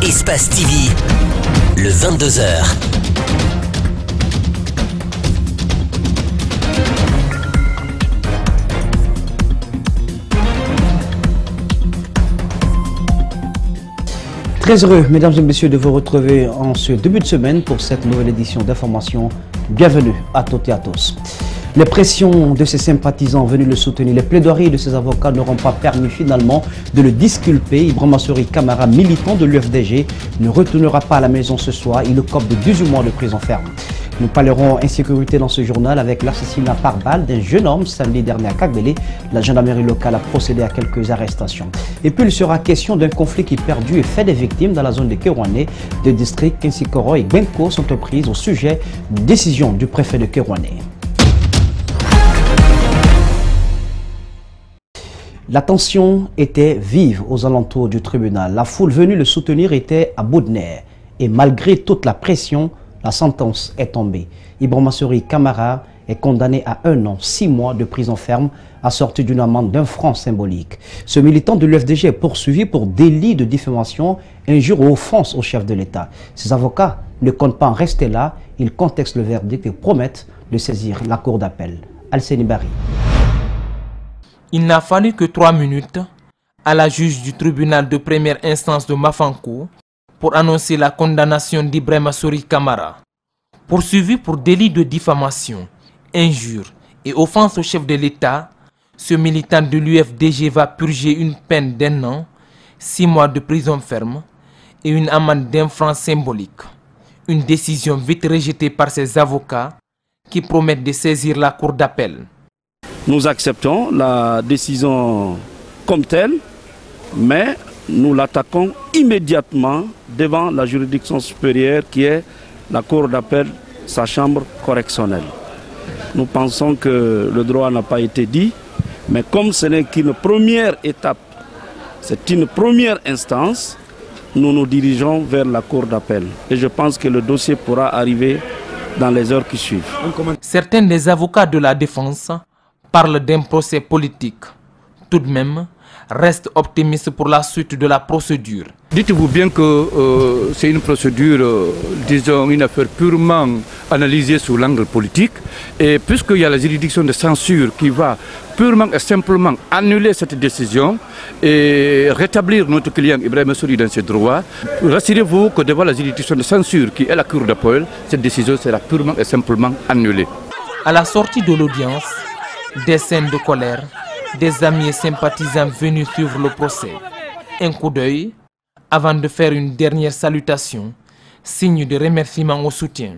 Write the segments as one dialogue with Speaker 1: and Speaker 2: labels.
Speaker 1: Espace TV, le 22h.
Speaker 2: Très heureux, mesdames et messieurs, de vous retrouver en ce début de semaine pour cette nouvelle édition d'information. Bienvenue à toutes et à tous. Les pressions de ses sympathisants venus le soutenir, les plaidoiries de ses avocats n'auront pas permis finalement de le disculper. Ibrahima Sory Kamara, militant de l'UFDG, ne retournera pas à la maison ce soir. Il écope de 18 mois de prison ferme. Nous parlerons insécurité dans ce journal avec l'assassinat par balle d'un jeune homme samedi dernier à Kagbele. La gendarmerie locale a procédé à quelques arrestations. Et puis il sera question d'un conflit qui perdure et fait des victimes dans la zone de Kerouané. Des districts Kinsikoro et Gbenko sont prises au sujet de décision du préfet de Kerouané. La tension était vive aux alentours du tribunal. La foule venue le soutenir était à bout de nerfs. Et malgré toute la pression, la sentence est tombée. Ibrahima Sory Kamara est condamné à 1 an, 6 mois de prison ferme, assorti d'une amende d'1 franc symbolique. Ce militant de l'UFDG est poursuivi pour délit de diffamation, injure ou offense au chef de l'État. Ses avocats ne comptent pas en rester là. Ils contestent le verdict et promettent de saisir la cour d'appel. Alseni Bari.
Speaker 3: Il n'a fallu que 3 minutes à la juge du tribunal de première instance de Mafankou pour annoncer la condamnation d'Ibrahima Sory Kamara. Poursuivi pour délit de diffamation, injure et offense au chef de l'État, ce militant de l'UFDG va purger une peine d'1 an, 6 mois de prison ferme et une amende d'1 franc symbolique. Une décision vite rejetée par ses avocats qui promettent de saisir la cour d'appel.
Speaker 4: Nous acceptons la décision comme telle, mais nous l'attaquons immédiatement devant la juridiction supérieure qui est la cour d'appel, sa chambre correctionnelle. Nous pensons que le droit n'a pas été dit, mais comme ce n'est qu'une première étape, c'est une première instance, nous nous dirigeons vers la cour d'appel. Et je pense que le dossier pourra arriver dans les heures qui suivent.
Speaker 3: Certains des avocats de la défense parlent d'un procès politique. Tout de même, reste optimiste pour la suite de la procédure.
Speaker 5: Dites-vous bien que c'est une procédure, disons, une affaire purement analysée sous l'angle politique. Et puisqu'il y a la juridiction de censure qui va purement et simplement annuler cette décision et rétablir notre client Ibrahima Sory dans ses droits, rassurez-vous que devant la juridiction de censure qui est la cour d'appel, cette décision sera purement et simplement annulée.
Speaker 3: À la sortie de l'audience, des scènes de colère, des amis et sympathisants venus suivre le procès. Un coup d'œil avant de faire une dernière salutation, signe de remerciement au soutien.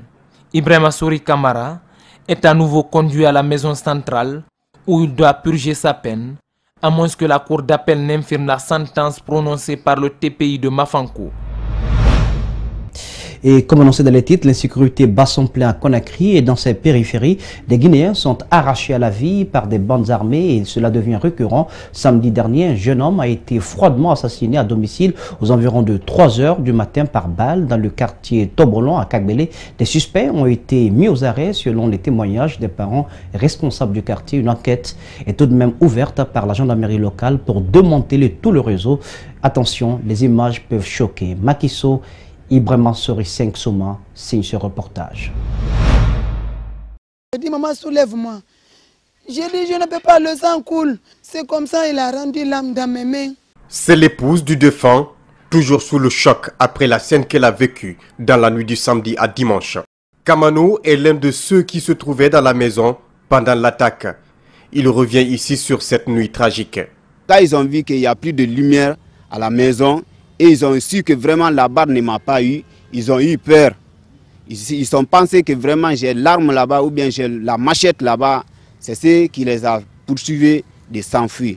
Speaker 3: Ibrahima Sory Kamara est à nouveau conduit à la maison centrale où il doit purger sa peine, à moins que la cour d'appel n'infirme la sentence prononcée par le TPI de Mafankou.
Speaker 2: Et comme annoncé dans les titres, l'insécurité bat son plein à Conakry et dans ses périphéries, des Guinéens sont arrachés à la vie par des bandes armées et cela devient récurrent. Samedi dernier, un jeune homme a été froidement assassiné à domicile aux environs de 3 h du matin par balle dans le quartier Tobolon à Kagbele. Des suspects ont été mis aux arrêts selon les témoignages des parents responsables du quartier. Une enquête est tout de même ouverte par la gendarmerie locale pour démanteler tout le réseau. Attention, les images peuvent choquer. Makiso Ibrahima Sory 5 Souma signe ce reportage.
Speaker 6: J'ai dit, maman, soulève-moi. J'ai dit, je ne peux pas, le sang coule. C'est comme ça, il a rendu l'âme dans mes mains.
Speaker 7: C'est l'épouse du défunt, toujours sous le choc après la scène qu'elle a vécue dans la nuit du samedi à dimanche. Kamano est l'un de ceux qui se trouvaient dans la maison pendant l'attaque. Il revient ici sur cette nuit tragique.
Speaker 8: Quand ils ont vu qu'il n'y a plus de lumière à la maison, et ils ont su que vraiment la barre ne m'a pas eu, ils ont eu peur. Ils ont pensé que vraiment j'ai l'arme là-bas ou bien j'ai la machette là-bas. C'est ce qui les a poursuivis de s'enfuir.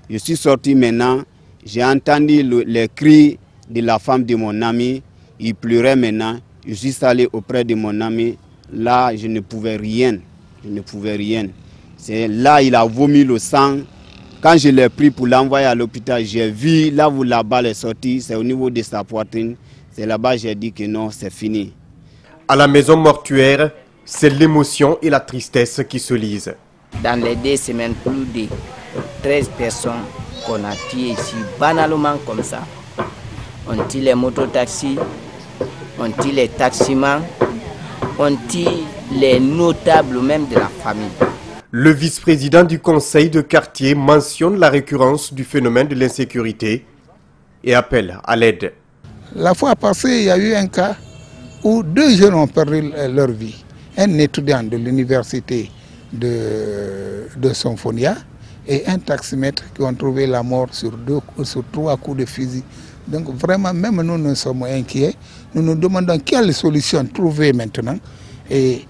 Speaker 8: Je suis sorti maintenant, j'ai entendu les cris de la femme de mon ami. Il pleurait maintenant. Je suis allé auprès de mon ami. Là, je ne pouvais rien. Je ne pouvais rien. C'est là il a vomi le sang. Quand je l'ai pris pour l'envoyer à l'hôpital, j'ai vu là où la balle est sortie, c'est au niveau de sa poitrine. C'est là-bas que j'ai dit que non, c'est fini.
Speaker 7: À la maison mortuaire, c'est l'émotion et la tristesse qui se lisent.
Speaker 9: Dans les 2 semaines, plus de 13 personnes qu'on a tuées ici, banalement comme ça. on tue les mototaxis, on tue les taximans, on tue les notables même de la famille.
Speaker 7: Le vice-président du conseil de quartier mentionne la récurrence du phénomène de l'insécurité et appelle à l'aide.
Speaker 10: La fois passée, il y a eu un cas où 2 jeunes ont perdu leur vie. Un étudiant de l'université de Symphonia et un taximètre qui ont trouvé la mort sur 3 coups de fusil. Donc vraiment, même nous sommes inquiets. Nous nous demandons quelle solution trouver maintenant. Et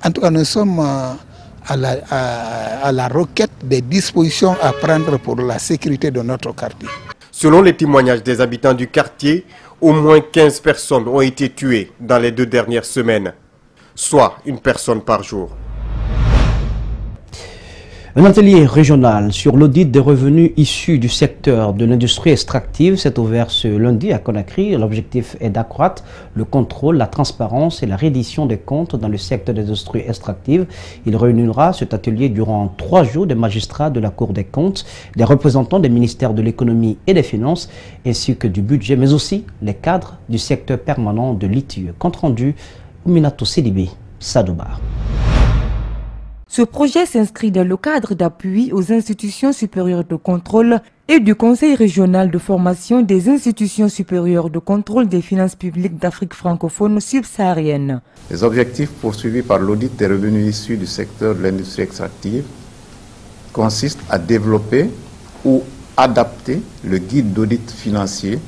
Speaker 10: en tout cas, nous sommes à la requête des dispositions à prendre pour la sécurité de notre quartier.
Speaker 7: Selon les témoignages des habitants du quartier, au moins 15 personnes ont été tuées dans les 2 dernières semaines, soit une personne par jour.
Speaker 2: Un atelier régional sur l'audit des revenus issus du secteur de l'industrie extractive s'est ouvert ce lundi à Conakry. L'objectif est d'accroître le contrôle, la transparence et la reddition des comptes dans le secteur de l'industrie extractive. Il réunira cet atelier durant 3 jours des magistrats de la Cour des comptes, des représentants des ministères de l'économie et des finances, ainsi que du budget, mais aussi les cadres du secteur permanent de l'ITIE. Compte rendu, Minato Sidibé, Sadouba.
Speaker 11: Ce projet s'inscrit dans le cadre d'appui aux institutions supérieures de contrôle et du Conseil régional de formation des institutions supérieures de contrôle des finances publiques d'Afrique francophone subsaharienne.
Speaker 12: Les objectifs poursuivis par l'audit des revenus issus du secteur de l'industrie extractive consistent à développer ou adapter le guide d'audit financier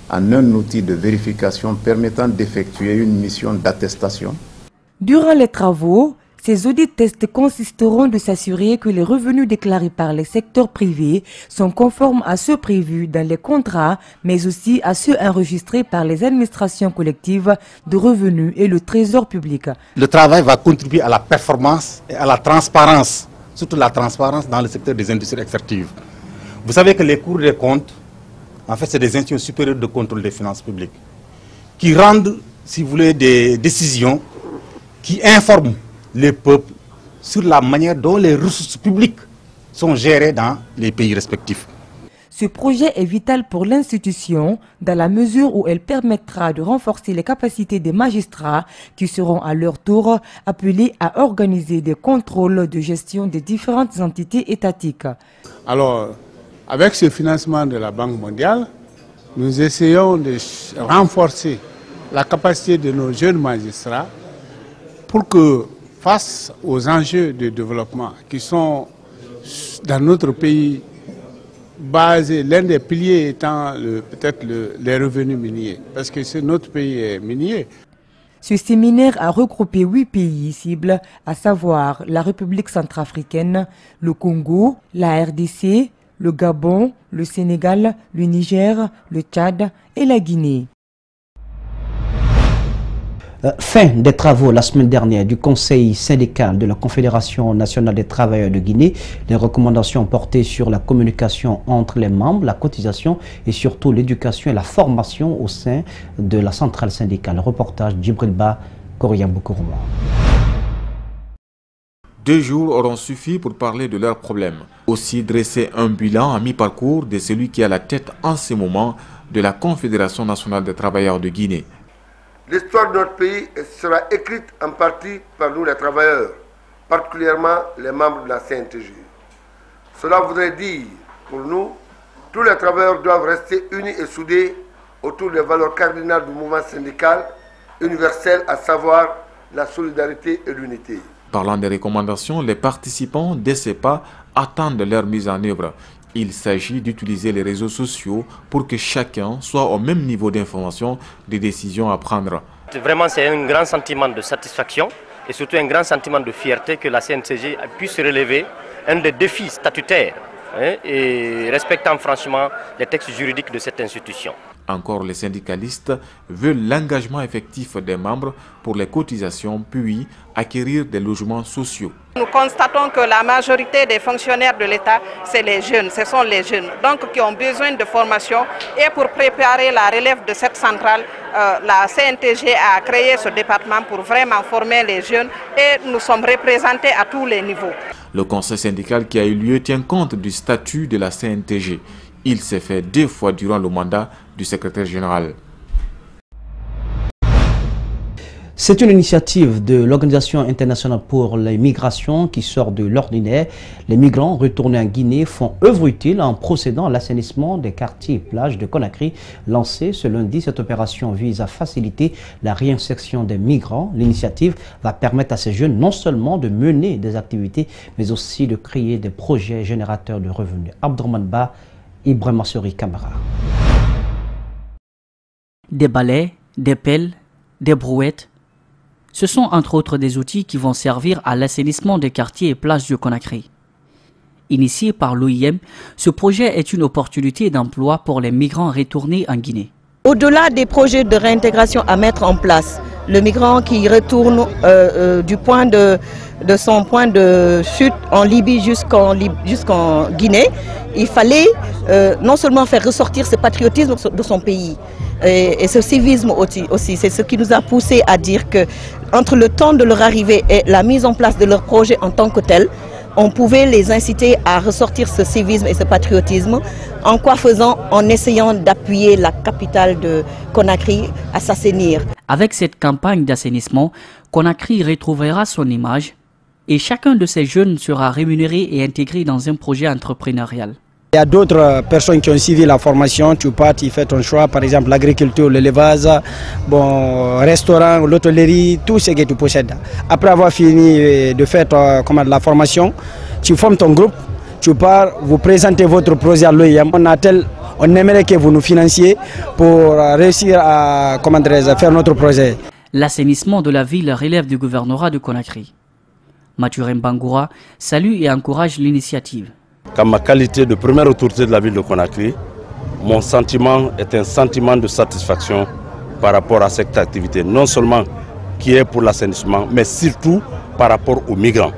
Speaker 12: en un outil de vérification permettant d'effectuer une mission d'attestation.
Speaker 11: Durant les travaux, ces audits tests consisteront de s'assurer que les revenus déclarés par les secteurs privés sont conformes à ceux prévus dans les contrats, mais aussi à ceux enregistrés par les administrations collectives de revenus et le trésor public.
Speaker 13: Le travail va contribuer à la performance et à la transparence, surtout la transparence dans le secteur des industries extractives. Vous savez que les cours des comptes, en fait, c'est des institutions supérieures de contrôle des finances publiques qui rendent, si vous voulez, des décisions qui informent les peuples sur la manière dont les ressources publiques sont gérées dans les pays respectifs.
Speaker 11: Ce projet est vital pour l'institution dans la mesure où elle permettra de renforcer les capacités des magistrats qui seront à leur tour appelés à organiser des contrôles de gestion des différentes entités étatiques.
Speaker 10: Alors, avec ce financement de la Banque mondiale, nous essayons de renforcer la capacité de nos jeunes magistrats pour que, face aux enjeux de développement qui sont dans notre pays basés, l'un des piliers étant peut-être les revenus miniers, parce que notre pays est minier.
Speaker 11: Ce séminaire a regroupé 8 pays cibles, à savoir la République centrafricaine, le Congo, la RDC, le Gabon, le Sénégal, le Niger, le Tchad et la Guinée.
Speaker 2: Fin des travaux la semaine dernière du Conseil syndical de la Confédération nationale des travailleurs de Guinée. Les recommandations portées sur la communication entre les membres, la cotisation et surtout l'éducation et la formation au sein de la centrale syndicale. Reportage Djibril Ba, Koria Boukourma.
Speaker 14: 2 jours auront suffi pour parler de leurs problèmes. Aussi dresser un bilan à mi-parcours de celui qui a la tête en ce moment de la Confédération nationale des travailleurs de Guinée.
Speaker 15: L'histoire de notre pays sera écrite en partie par nous les travailleurs, particulièrement les membres de la CNTG. Cela voudrait dire, pour nous, tous les travailleurs doivent rester unis et soudés autour des valeurs cardinales du mouvement syndical universel, à savoir la solidarité et l'unité.
Speaker 14: Parlant des recommandations, les participants des CEPA attendent leur mise en œuvre. Il s'agit d'utiliser les réseaux sociaux pour que chacun soit au même niveau d'information des décisions à prendre.
Speaker 16: Vraiment, c'est un grand sentiment de satisfaction et surtout un grand sentiment de fierté que la CNCG puisse relever un des défis statutaires et respectant franchement les textes juridiques de cette institution.
Speaker 14: Encore, les syndicalistes veulent l'engagement effectif des membres pour les cotisations, puis acquérir des logements sociaux.
Speaker 17: Nous constatons que la majorité des fonctionnaires de l'État, c'est les jeunes, ce sont les jeunes, donc qui ont besoin de formation. Et pour préparer la relève de cette centrale, la CNTG a créé ce département pour vraiment former les jeunes et nous sommes représentés à tous les niveaux.
Speaker 14: Le conseil syndical qui a eu lieu tient compte du statut de la CNTG. Il s'est fait 2 fois durant le mandat du secrétaire général.
Speaker 2: C'est une initiative de l'Organisation internationale pour les migrations qui sort de l'ordinaire. Les migrants retournés en Guinée font œuvre utile en procédant à l'assainissement des quartiers et plages de Conakry. Lancée ce lundi, cette opération vise à faciliter la réinsertion des migrants. L'initiative va permettre à ces jeunes non seulement de mener des activités, mais aussi de créer des projets générateurs de revenus. Abdourahmane Ba, Ibrahima Sori Camara.
Speaker 18: Des balais, des pelles, des brouettes. Ce sont entre autres des outils qui vont servir à l'assainissement des quartiers et plages de Conakry. Initié par l'OIM, ce projet est une opportunité d'emploi pour les migrants retournés en Guinée.
Speaker 19: Au-delà des projets de réintégration à mettre en place, le migrant qui retourne de son point de chute en Libye jusqu'en Guinée, il fallait non seulement faire ressortir ce patriotisme de son pays et ce civisme aussi. C'est ce qui nous a poussé à dire que entre le temps de leur arrivée et la mise en place de leur projet en tant que tel, on pouvait les inciter à ressortir ce civisme et ce patriotisme. En quoi faisant? En essayant d'appuyer la capitale de Conakry à s'assainir.
Speaker 18: Avec cette campagne d'assainissement, Conakry retrouvera son image et chacun de ces jeunes sera rémunéré et intégré dans un projet entrepreneurial.
Speaker 20: Il y a d'autres personnes qui ont suivi la formation, tu pars, tu fais ton choix, par exemple l'agriculture, l'élevage, restaurant, l'hôtellerie, tout ce que tu possèdes. Après avoir fini de faire la formation, tu formes ton groupe, tu pars, vous présentez votre projet à l'OIM. On aimerait que vous nous financiez pour réussir à faire notre projet.
Speaker 18: L'assainissement de la ville relève du gouvernorat de Conakry. Mathurin Bangoura salue et encourage l'initiative.
Speaker 4: Dans ma qualité de première autorité de la ville de Conakry, mon sentiment est un sentiment de satisfaction par rapport à cette activité, non seulement qui est pour l'assainissement, mais surtout par rapport aux migrants.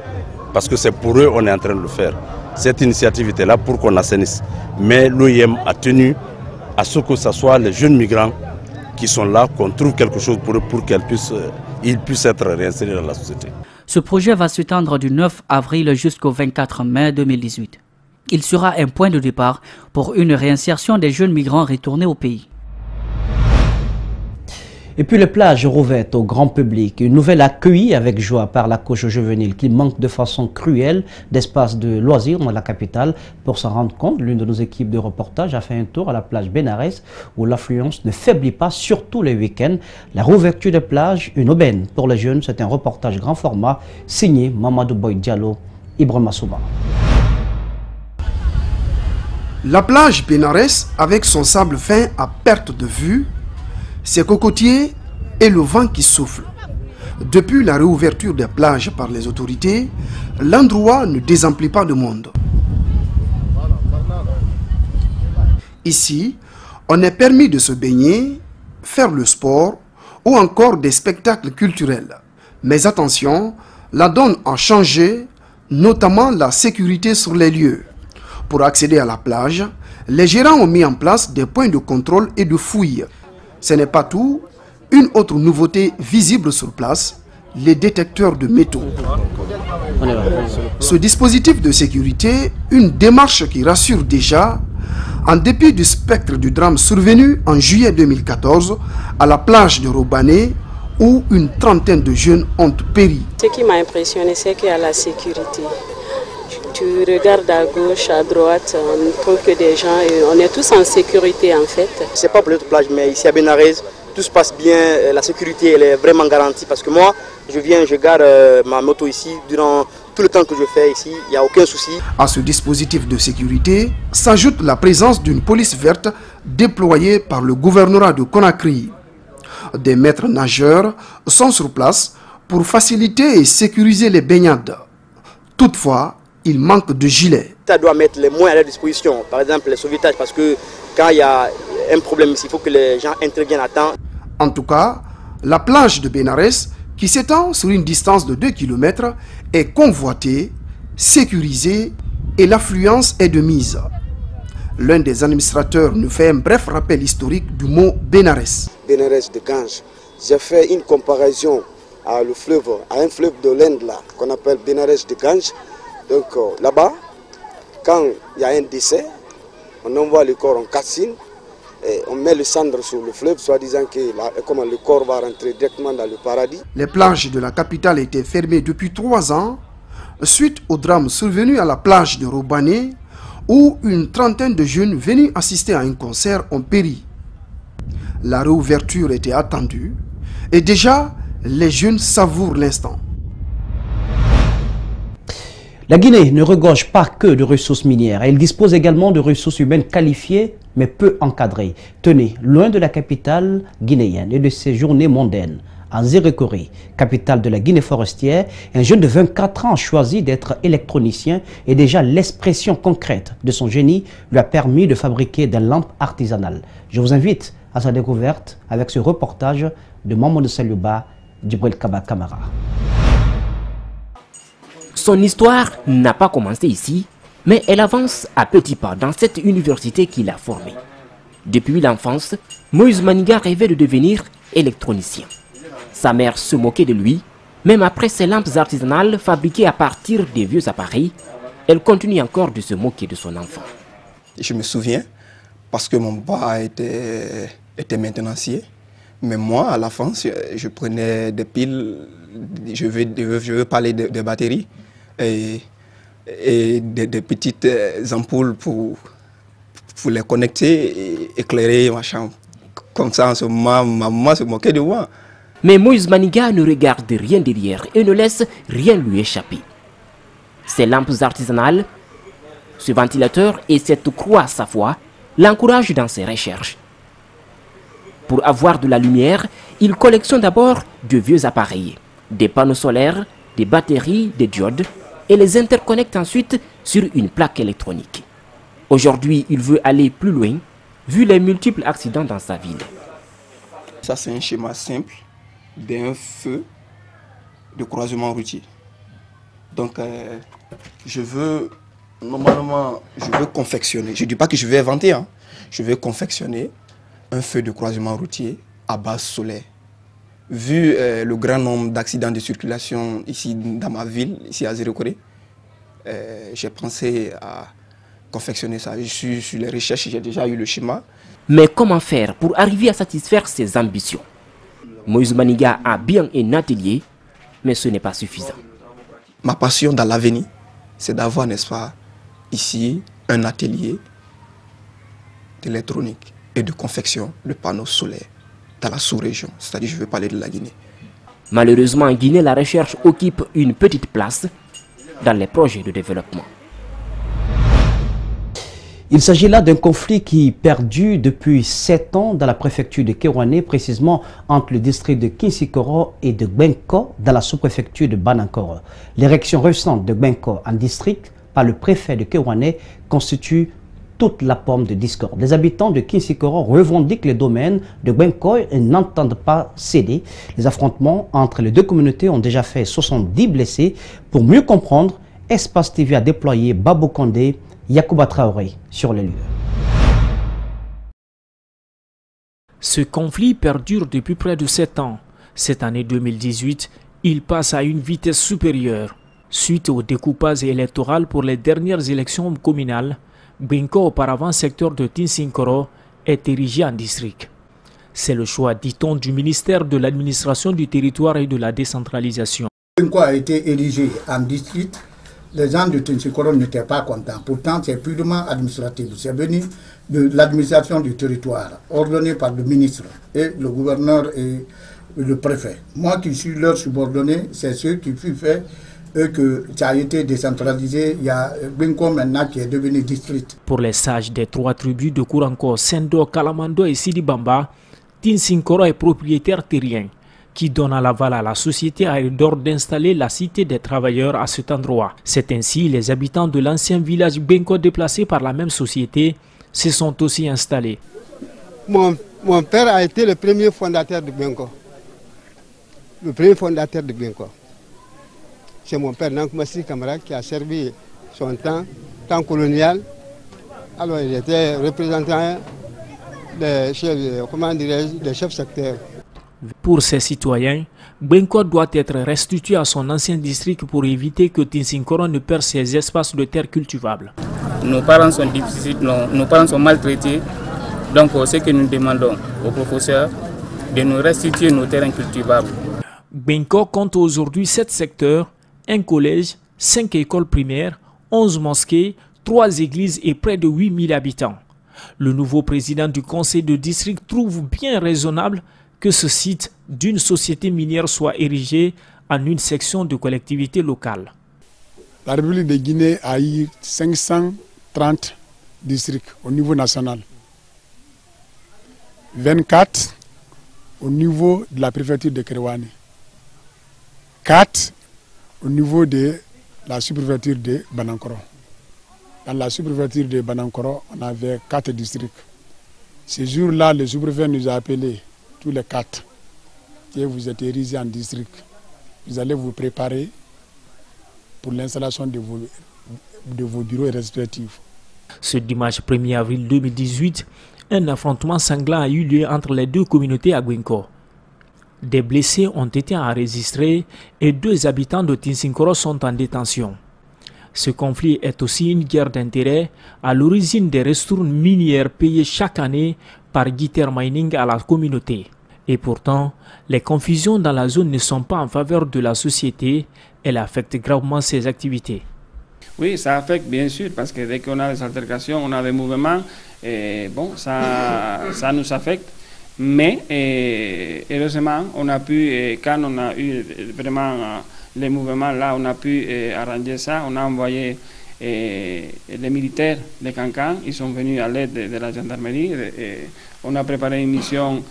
Speaker 4: Parce que c'est pour eux qu'on est en train de le faire. Cette initiative était là pour qu'on assainisse. Mais l'OIM a tenu à ce que ce soit les jeunes migrants qui sont là, qu'on trouve quelque chose pour eux pour qu'ils puissent être réinsérés dans la société.
Speaker 18: Ce projet va s'étendre du 9 avril jusqu'au 24 mai 2018. Il sera un point de départ pour une réinsertion des jeunes migrants retournés au pays.
Speaker 2: Et puis les plages rouvertes au grand public, une nouvelle accueillie avec joie par la couche juvénile qui manque de façon cruelle d'espace de loisirs dans la capitale. Pour s'en rendre compte, l'une de nos équipes de reportage a fait un tour à la plage Benares où l'affluence ne faiblit pas, surtout les week-ends. La rouverture des plages, une aubaine pour les jeunes, c'est un reportage grand format signé Mamadou Boy Diallo, Ibrahima Souba.
Speaker 21: La plage Benares, avec son sable fin à perte de vue, ses cocotiers et le vent qui souffle. Depuis la réouverture des plages par les autorités, l'endroit ne désemplit pas de monde. Ici, on est permis de se baigner, faire le sport ou encore des spectacles culturels. Mais attention, la donne a changé, notamment la sécurité sur les lieux. Pour accéder à la plage, les gérants ont mis en place des points de contrôle et de fouille. Ce n'est pas tout. Une autre nouveauté visible sur place, les détecteurs de métaux. Ce dispositif de sécurité, une démarche qui rassure déjà, en dépit du spectre du drame survenu en juillet 2014 à la plage de Robané, où une trentaine de jeunes ont péri.
Speaker 22: Ce qui m'a impressionné, c'est qu'il y a la sécurité. Tu regardes à gauche, à droite, on trouve que des gens, on est tous en sécurité en fait.
Speaker 23: C'est pas pour l'autre plage, mais ici à Benares, tout se passe bien, la sécurité elle est vraiment garantie parce que moi, je gare ma moto ici durant tout le temps que je fais ici, il n'y a aucun souci.
Speaker 21: À ce dispositif de sécurité s'ajoute la présence d'une police verte déployée par le gouvernorat de Conakry. Des maîtres nageurs sont sur place pour faciliter et sécuriser les baignades. Toutefois, il manque de gilets.
Speaker 23: Ça doit mettre les moyens à leur disposition, par exemple les sauvetages, parce que quand il y a un problème ici, il faut que les gens interviennent à temps.
Speaker 21: En tout cas, la plage de Benares, qui s'étend sur une distance de 2 km, est convoitée, sécurisée et l'affluence est de mise. L'un des administrateurs nous fait un bref rappel historique du mot Benares.
Speaker 24: Benares de Gange. J'ai fait une comparaison à un fleuve de l'Inde qu'on appelle Benares de Gange. Donc là-bas, quand il y a un décès, on envoie le corps en Kassine on met le cendre sur le fleuve, soi-disant que le corps va rentrer directement dans le paradis.
Speaker 21: Les plages de la capitale étaient fermées depuis 3 ans, suite au drame survenu à la plage de Robané, où une trentaine de jeunes venus assister à un concert ont péri. La réouverture était attendue et déjà, les jeunes savourent l'instant.
Speaker 2: La Guinée ne regorge pas que de ressources minières. Elle dispose également de ressources humaines qualifiées mais peu encadrées. Tenez, loin de la capitale guinéenne et de ses journées mondaines, en Zérékoré, capitale de la Guinée forestière, un jeune de 24 ans a choisi d'être électronicien et déjà l'expression concrète de son génie lui a permis de fabriquer des lampes artisanales. Je vous invite à sa découverte avec ce reportage de Mamadou Saliouba, Djibril Kaba Kamara.
Speaker 1: Son histoire n'a pas commencé ici, mais elle avance à petits pas dans cette université qu'il a formée. Depuis l'enfance, Moïse Maniga rêvait de devenir électronicien. Sa mère se moquait de lui, même après ses lampes artisanales fabriquées à partir des vieux appareils, elle continue encore de se moquer de son enfant.
Speaker 3: Je me souviens, parce que mon papa était maintenancier, mais moi, à la fin, je prenais des piles, je veux parler de batteries, et des petites ampoules pour les connecter et éclairer ma chambre. Comme ça, en ce moment, ma maman se moquait de moi.
Speaker 1: Mais Moïse Maniga ne regarde rien derrière et ne laisse rien lui échapper. Ces lampes artisanales, ce ventilateur et cette croix à sa foi l'encouragent dans ses recherches. Pour avoir de la lumière, il collectionne d'abord de vieux appareils, des panneaux solaires, des batteries, des diodes, et les interconnecte ensuite sur une plaque électronique. Aujourd'hui, il veut aller plus loin, vu les multiples accidents dans sa ville.
Speaker 3: Ça, c'est un schéma simple d'un feu de croisement routier. Donc, normalement, je veux confectionner, je ne dis pas que je vais inventer, hein, je vais confectionner un feu de croisement routier à base solaire. Vu le grand nombre d'accidents de circulation ici dans ma ville, ici à Zérékoré, j'ai pensé à confectionner ça. Je suis sur les recherches, j'ai déjà eu le schéma.
Speaker 1: Mais comment faire pour arriver à satisfaire ses ambitions? Moïse Maniga a bien un atelier, mais ce n'est pas suffisant.
Speaker 3: Ma passion dans l'avenir, c'est d'avoir, n'est-ce pas, ici, un atelier d'électronique et de confection de panneaux solaires dans la sous-région, c'est-à-dire je veux parler de la Guinée.
Speaker 1: Malheureusement, en Guinée, la recherche occupe une petite place dans les projets de développement.
Speaker 2: Il s'agit là d'un conflit qui perdure depuis 7 ans dans la préfecture de Kerouané, précisément entre le district de Kinsikoro et de Gbenko dans la sous-préfecture de Banankoro. L'érection récente de Gbenko en district par le préfet de Kerouané constitue toute la pomme de discorde. Les habitants de Kinsikoro revendiquent les domaines de Gbenko et n'entendent pas céder. Les affrontements entre les deux communautés ont déjà fait 70 blessés. Pour mieux comprendre, Espace TV a déployé Babou Kondé, Yacouba Traoré sur les lieux.
Speaker 5: Ce conflit perdure depuis près de 7 ans. Cette année 2018, il passe à une vitesse supérieure. Suite au découpage électoral pour les dernières élections communales, Gbenko, auparavant secteur de Tinsinkoro, est érigé en district. C'est le choix, dit-on, du ministère de l'administration du territoire et de la décentralisation.
Speaker 6: Gbenko a été érigé en district. Les gens de Tinsinkoro n'étaient pas contents. Pourtant, c'est purement administratif. C'est venu de l'administration du territoire, ordonné par le ministre et le gouverneur et le préfet. Moi qui suis leur subordonné, c'est ce qui fut fait et que ça a été décentralisé. Il y a Gbenko maintenant qui est devenu district.
Speaker 5: Pour les sages des 3 tribus de Kouranko, Sendo, Kalamando et Sidi Bamba, Tinsinkoro est propriétaire terrien qui donne à l'aval à la société Aérodor d'installer la cité des travailleurs à cet endroit. C'est ainsi les habitants de l'ancien village Gbenko déplacés par la même société se sont aussi installés.
Speaker 25: Mon père a été le premier fondateur de Gbenko. Le premier fondateur de Gbenko. C'est mon père, Nankmassi Kamara, qui a servi son temps colonial. Alors il était représentant des chefs sectaires.
Speaker 5: Pour ces citoyens, Gbenko doit être restitué à son ancien district pour éviter que Tinsinkoro ne perde ses espaces de terre cultivables.
Speaker 26: Nos parents sont difficiles, nos parents sont maltraités.
Speaker 7: Donc ce que nous demandons aux professeurs, de nous restituer nos terrains cultivables.
Speaker 5: Gbenko compte aujourd'hui 7 secteurs, un collège, 5 écoles primaires, 11 mosquées, 3 églises et près de 8000 habitants. Le nouveau président du conseil de district trouve bien raisonnable que ce site d'une société minière soit érigé en une section de collectivité locale.
Speaker 8: La République de Guinée a eu 530 districts au niveau national. 24 au niveau de la préfecture de Kerouane. 4 au niveau de la sous-préfecture de Banankoro. Dans la sous-préfecture de Banankoro, on avait 4 districts. Ce jour-là, le sous-préfet nous a appelés, tous les 4, et vous êtes érigés en district. Vous allez vous préparer pour l'installation de vos bureaux respectifs.
Speaker 5: Ce dimanche 1er avril 2018, un affrontement sanglant a eu lieu entre les deux communautés à Gbenko. Des blessés ont été enregistrés et 2 habitants de Tinsinkoro sont en détention. Ce conflit est aussi une guerre d'intérêt à l'origine des ristournes minières payées chaque année par Guiter Mining à la communauté. Et pourtant, les confusions dans la zone ne sont pas en faveur de la société, elle affecte gravement ses activités.
Speaker 7: Oui, ça affecte bien sûr, parce que dès qu'on a des altercations, on a des mouvements, et bon, ça nous affecte. Mais heureusement, on a pu, quand on a eu vraiment les mouvements là, on a pu arranger ça. On a envoyé les militaires, les cancans, ils sont venus à l'aide de la gendarmerie. On a préparé une mission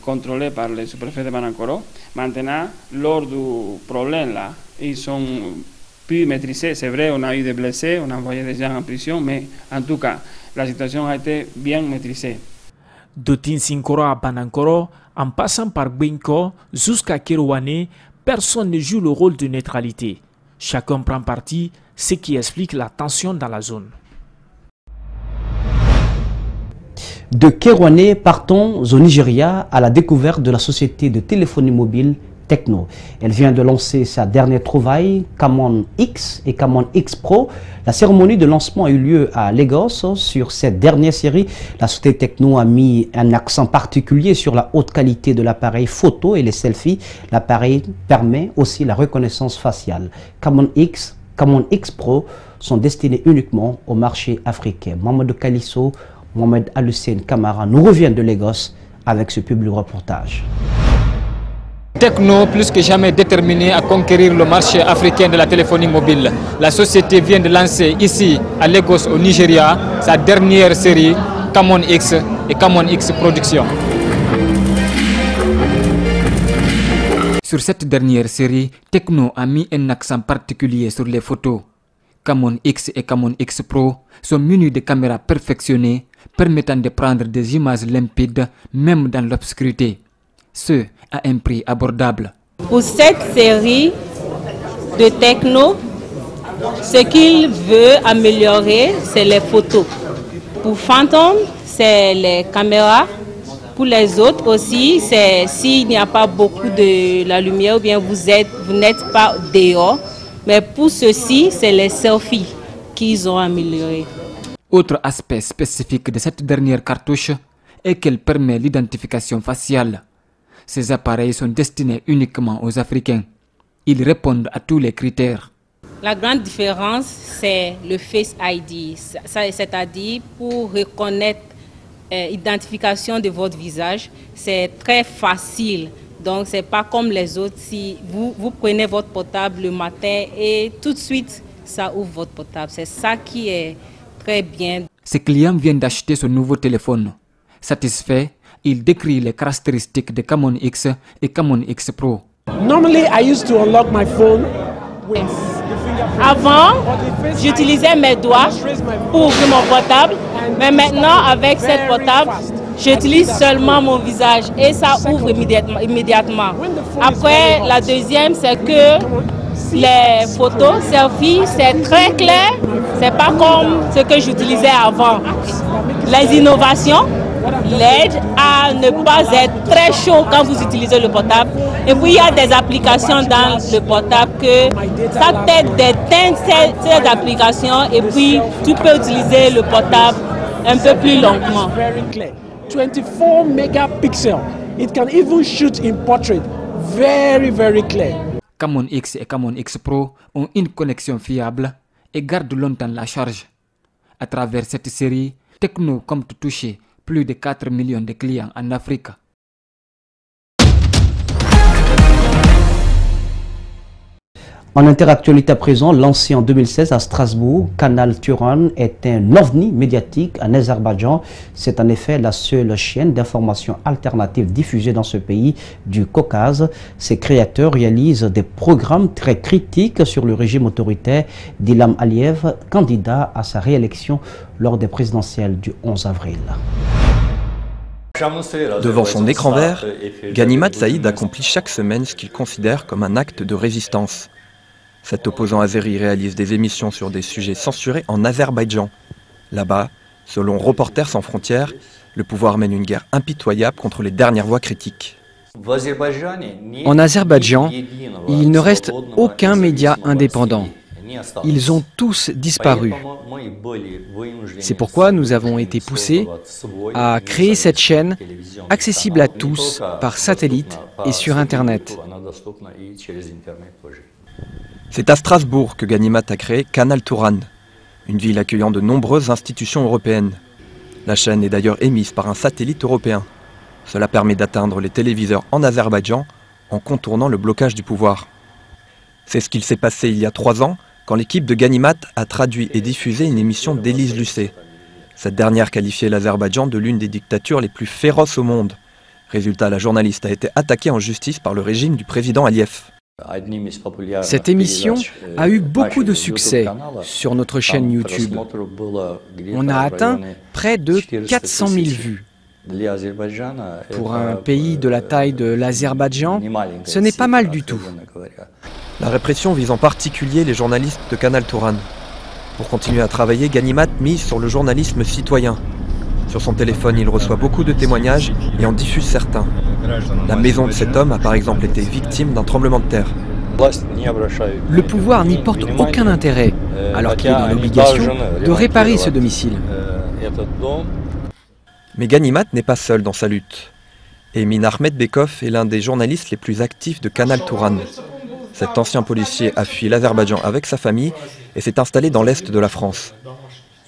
Speaker 7: contrôlée par le sous-préfet de Banankoro. Maintenant, lors du problème là, ils ont pu maîtriser. C'est vrai, on a eu des blessés, on a envoyé des gens en prison, mais en tout cas, la situation a été bien maîtrisée.
Speaker 5: De Tinsinkoro à Banankoro, en passant par Gbenko jusqu'à Kerouane, personne ne joue le rôle de neutralité. Chacun prend parti, ce qui explique la tension dans la zone.
Speaker 2: De Kerouane, partons au Nigeria à la découverte de la société de téléphonie mobile Tecno. Elle vient de lancer sa dernière trouvaille, Camon X et Camon X Pro. La cérémonie de lancement a eu lieu à Lagos. Sur cette dernière série, la société Tecno a mis un accent particulier sur la haute qualité de l'appareil photo et les selfies. L'appareil permet aussi la reconnaissance faciale. Camon X Pro sont destinés uniquement au marché africain. Mamadou Kalisso, Mohamed Alucène Kamara nous revient de Lagos avec ce public reportage.
Speaker 9: Tecno, plus que jamais déterminé à conquérir le marché africain de la téléphonie mobile. La société vient de lancer ici, à Lagos, au Nigeria, sa dernière série, Camon X et Camon X Production. Sur cette dernière série, Tecno a mis un accent particulier sur les photos. Camon X et Camon X Pro sont munis de caméras perfectionnées, permettant de prendre des images limpides, même dans l'obscurité. Ce à un prix abordable.
Speaker 12: Pour cette série de Tecno, ce qu'il veut améliorer, c'est les photos. Pour Phantom, c'est les caméras. Pour les autres aussi, c'est s'il n'y a pas beaucoup de la lumière ou bien vous n'êtes pas dehors. Mais pour ceci, c'est les selfies qu'ils ont améliorés.
Speaker 9: Autre aspect spécifique de cette dernière cartouche est qu'elle permet l'identification faciale. Ces appareils sont destinés uniquement aux Africains. Ils répondent à tous les critères.
Speaker 12: La grande différence, c'est le Face ID, c'est-à-dire pour reconnaître l'identification de votre visage, c'est très facile. Donc, ce n'est pas comme les autres. Si vous prenez votre portable le matin et tout de suite, ça ouvre votre portable. C'est ça qui est très bien.
Speaker 9: Ce client vient d'acheter son nouveau téléphone. Satisfait, il décrit les caractéristiques de Camon X et Camon X Pro.
Speaker 13: Normally, I used to unlock my phone with
Speaker 12: Avant, j'utilisais mes doigts pour ouvrir mon portable, mais maintenant, avec cette portable, j'utilise seulement mon visage et ça ouvre immédiatement. Après, la deuxième, c'est que les photos, selfies, c'est très clair. C'est pas comme ce que j'utilisais avant. Les innovations l'aident à ne pas être très chaud quand vous utilisez le portable. Et puis, il y a des applications dans le portable que ça t'aide d'éteindre ces applications et puis tu peux utiliser le portable un peu plus longuement.
Speaker 13: 24 megapixels. It can even shoot in portrait. Very, very clear.
Speaker 9: Camon X et Camon X Pro ont une connexion fiable et gardent longtemps la charge. À travers cette série, Tecno compte toucher plus de 4 millions de clients en Afrique.
Speaker 2: En interactualité à présent, lancé en 2016 à Strasbourg, Canal Turan est un ovni médiatique en Azerbaïdjan. C'est en effet la seule chaîne d'information alternative diffusée dans ce pays du Caucase. Ses créateurs réalisent des programmes très critiques sur le régime autoritaire d'Ilham Aliyev, candidat à sa réélection lors des présidentielles du 11 avril.
Speaker 10: Devant son écran vert, Ganimat Saïd accomplit chaque semaine ce qu'il considère comme un acte de résistance. Cet opposant azéri réalise des émissions sur des sujets censurés en Azerbaïdjan. Là-bas, selon Reporters sans frontières, le pouvoir mène une guerre impitoyable contre les dernières voix critiques.
Speaker 11: En Azerbaïdjan, il ne reste aucun média indépendant. Ils ont tous disparu. C'est pourquoi nous avons été poussés à créer cette chaîne accessible à tous par satellite et sur Internet.
Speaker 10: C'est à Strasbourg que Ganimat a créé Canal Turan, une ville accueillant de nombreuses institutions européennes. La chaîne est d'ailleurs émise par un satellite européen. Cela permet d'atteindre les téléviseurs en Azerbaïdjan en contournant le blocage du pouvoir. C'est ce qu'il s'est passé il y a 3 ans quand l'équipe de Ganimat a traduit et diffusé une émission d'Élise Lucet. Cette dernière qualifiait l'Azerbaïdjan de l'une des dictatures les plus féroces au monde. Résultat, la journaliste a été attaquée en justice par le régime du président Aliyev.
Speaker 11: Cette émission a eu beaucoup de succès sur notre chaîne YouTube. On a atteint près de 400 000 vues. Pour un pays de la taille de l'Azerbaïdjan, ce n'est pas mal du tout.
Speaker 10: La répression vise en particulier les journalistes de Canal Turan. Pour continuer à travailler, Ganimat mise sur le journalisme citoyen. Sur son téléphone, il reçoit beaucoup de témoignages et en diffuse certains. La maison de cet homme a par exemple été victime d'un tremblement de terre.
Speaker 11: Le pouvoir n'y porte aucun intérêt, alors qu'il est dans l'obligation de réparer ce domicile.
Speaker 10: Mais Ganimat n'est pas seul dans sa lutte. Emin Ahmedbekov est l'un des journalistes les plus actifs de Canal Turan. Cet ancien policier a fui l'Azerbaïdjan avec sa famille et s'est installé dans l'est de la France.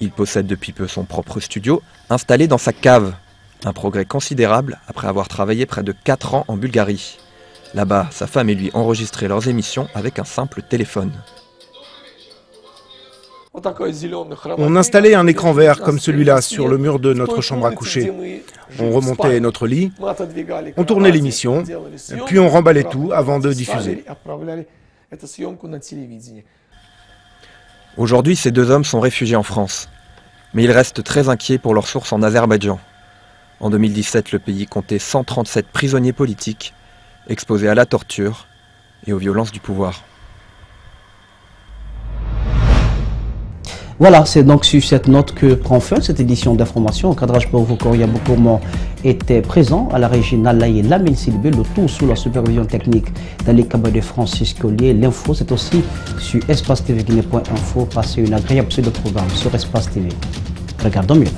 Speaker 10: Il possède depuis peu son propre studio, installé dans sa cave. Un progrès considérable après avoir travaillé près de 4 ans en Bulgarie. Là-bas, sa femme et lui enregistraient leurs émissions avec un simple téléphone.
Speaker 15: On installait un écran vert comme celui-là sur le mur de notre chambre à coucher. On remontait notre lit, on tournait l'émission, puis on remballait tout avant de diffuser.
Speaker 10: Aujourd'hui, ces 2 hommes sont réfugiés en France. Mais ils restent très inquiets pour leurs sources en Azerbaïdjan. En 2017, le pays comptait 137 prisonniers politiques, exposés à la torture et aux violences du pouvoir.
Speaker 2: Voilà, c'est donc sur cette note que prend fin cette édition d'information. Au cadrage pour vous, Coria Bokourmon était présent à la régie Nalaye Lamine Silbé, le tout sous la supervision technique d'Ali Kabade Francis Collier. L'info, c'est aussi sur espace-tv-guinée.info. Passez une agréable suite de programme sur Espace TV. Regardons mieux.